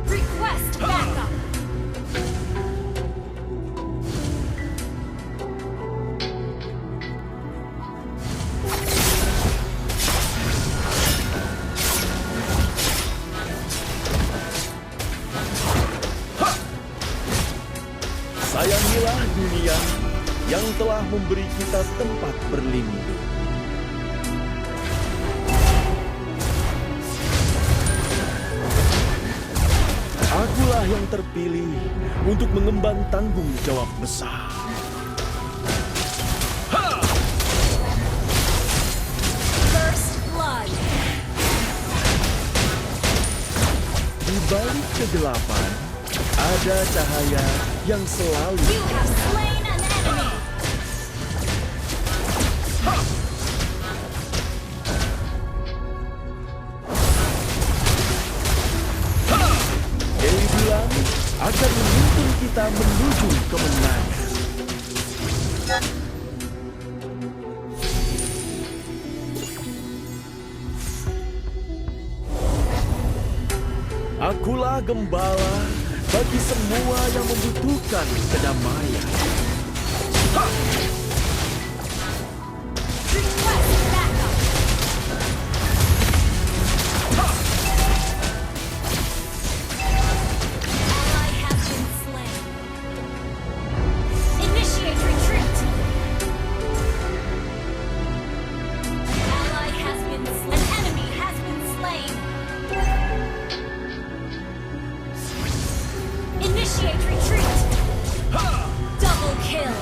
Request backup. Sayangilah dunia yang telah memberi kita tempat berlindung. Akulah yang terpilih untuk mengemban tanggung jawab besar. First blood. Di balik kegelapan, ada cahaya yang selalu You have slain an enemy. akan menuntun kita menuju kemenangan. Akulah gembala bagi semua yang membutuhkan kedamaian. Request backup. Ally has been slain. Initiate retreat. Ally has been slain. An enemy has been slain. Initiate retreat. Double kill.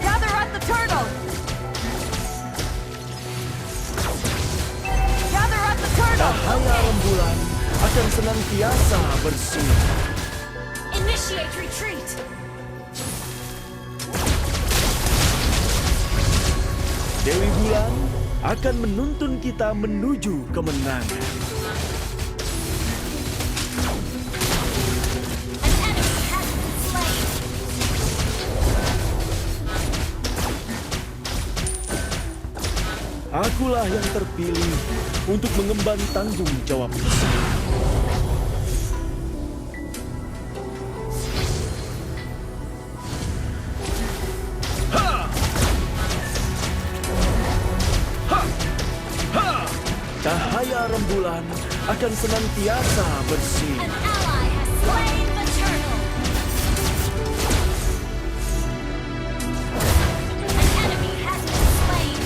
Gather at the turtle! Gather at the turtle! Cahaya rembulan akan senantiasa bersinar. Initiate retreat. Dewi Bulan akan menuntun kita menuju kemenangan. An enemy has been slain. Akulah yang terpilih untuk mengemban tanggung jawab besar. Cahaya rembulan akan senantiasa bersinar. An ally has slain the turtle. An enemy has been slain.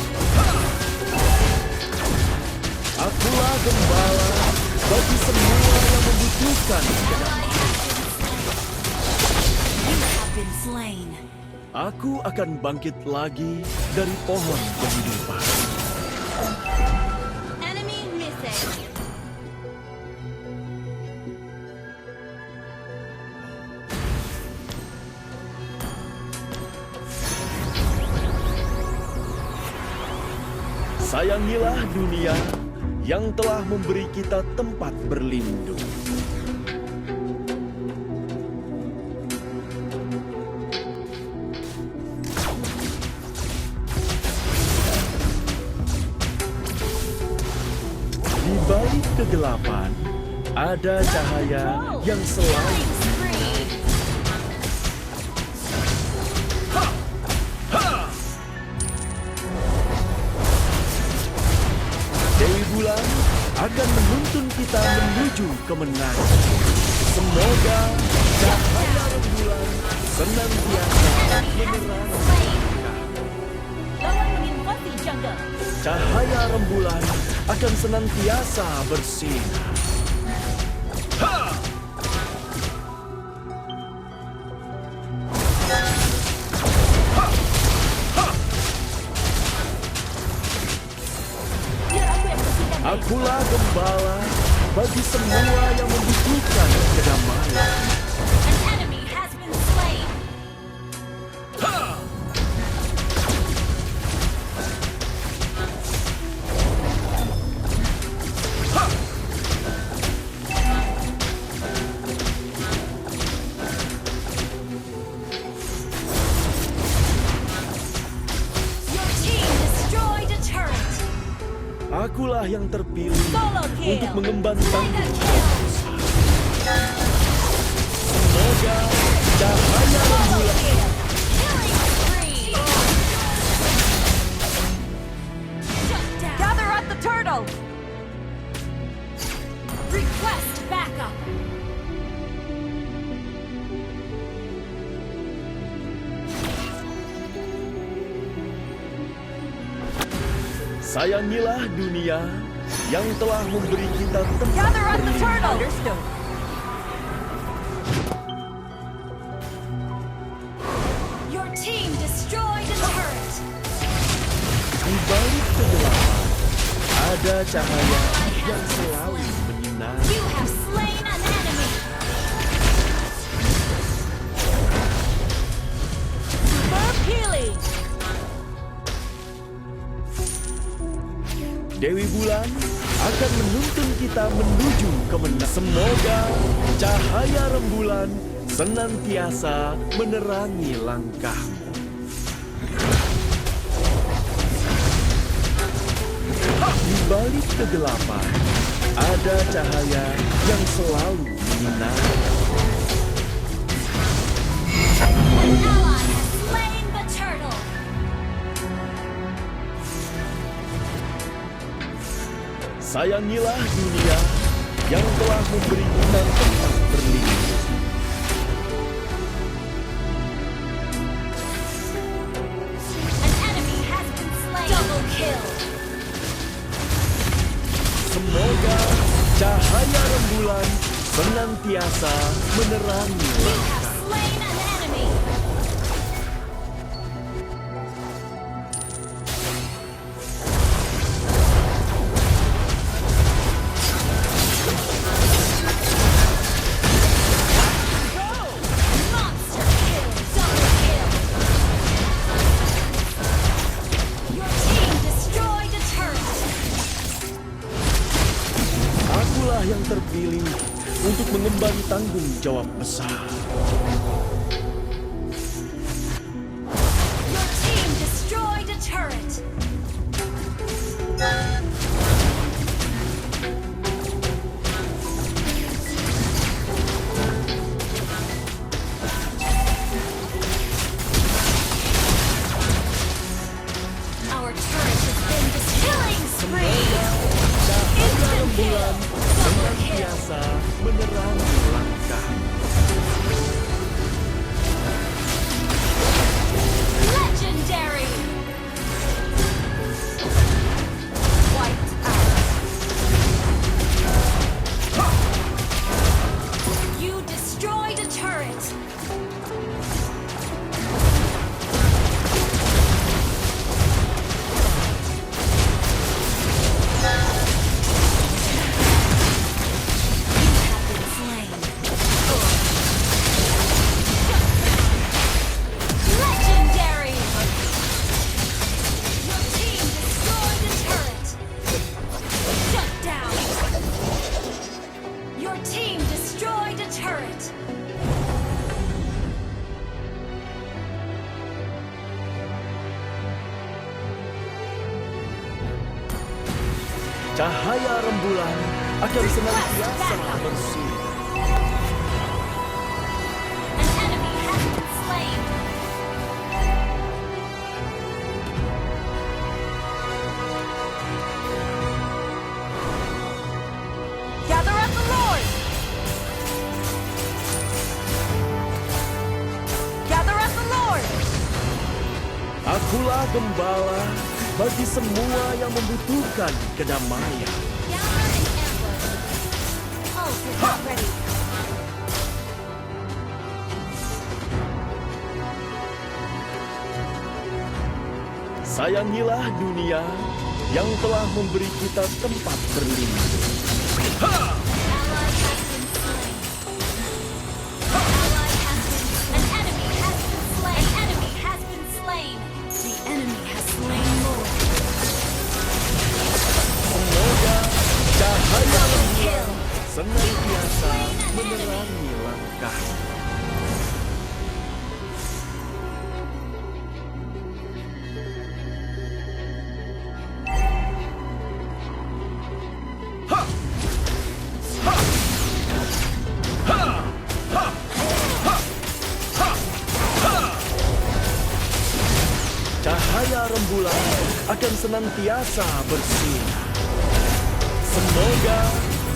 Akulah gembala bagi semua yang membutuhkan kedamaian. You have been slain. Aku akan bangkit lagi dari pohon kehidupan. Enemy missing. Sayangilah dunia yang telah memberi kita tempat berlindung. Di balik kegelapan, ada cahaya yang selalu. Killing spree. Dewi Bulan akan menuntun kita menuju kemenangan. Semoga cahaya rembulan senantiasa menerangi. Slain. Lawan menginvasi jungle. Cahaya rembulan akan senantiasa bersinar. Biar aku yang bersihkan diri. Akulah gembala bagi semua yang membutuhkan kedamaian. An enemy has been slain. Your team destroyed a turret. Akulah yang terpilih Solo kill. untuk mengemban Mega tanggung kill. Semoga cahaya Solo rembulan kill. Killing spree. Shut down. Gather at the turtle! Request backup. sayangilah dunia yang telah memberi kita tempat Gather at the berlindung. turtle! Understood. Your team destroyed a turret. Di balik kegelapan, ada cahaya yang selalu menyinari. You have slain an enemy. Superb healing. Dewi Bulan akan menuntun kita menuju kemenangan. Semoga cahaya rembulan senantiasa menerangi langkahmu. Di balik kegelapan, ada cahaya yang selalu menyinari. An ally has slain the turtle. Sayangilah dunia yang telah memberi kita tempat berlindung. An enemy has been slain. Double kill. Semoga cahaya rembulan senantiasa menerangi You langkah. have slain an enemy. Monster kill. Double kill. Your team destroyed a turret. Akulah yang terpilih untuk mengemban tanggung jawab besar. Your team destroyed a turret. Our turret has been killing spree. Instant kill. Double kill. Senantiasa menerangi langkah. Legendary. Wiped out. You destroyed a turret. You have been slain. Legendary. Your team destroyed a turret. Shut down. Your team destroyed a turret. Cahaya rembulan akan senantiasa bersih. An enemy has been slain. Gather at the Lord! Gather at the Lord! Akulah gembala bagi semua yang membutuhkan kedamaian. Gather and ambush. Ult is not ready. Sayangilah dunia yang telah memberi kita tempat berlindung. Ally has been slain. Ally has been. An enemy has been slain. An enemy has been slain. The enemy has slain Lord. Semoga cahaya Double rembulan kill. senantiasa menerangi langkah. Cahaya rembulan akan senantiasa bersinar. Semoga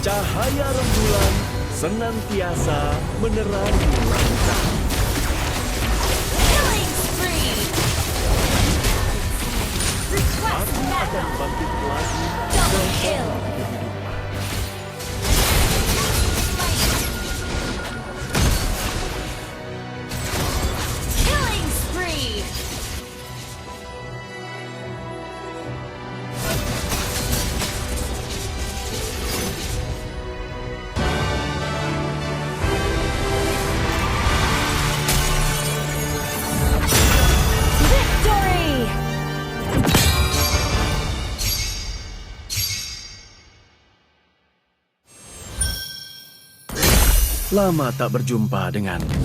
cahaya rembulan senantiasa menerangi langkah. Killing spree. Request Aku akan backup. bangkit lagi Double kill. Killing spree. Victory! Lama tak berjumpa denganmu.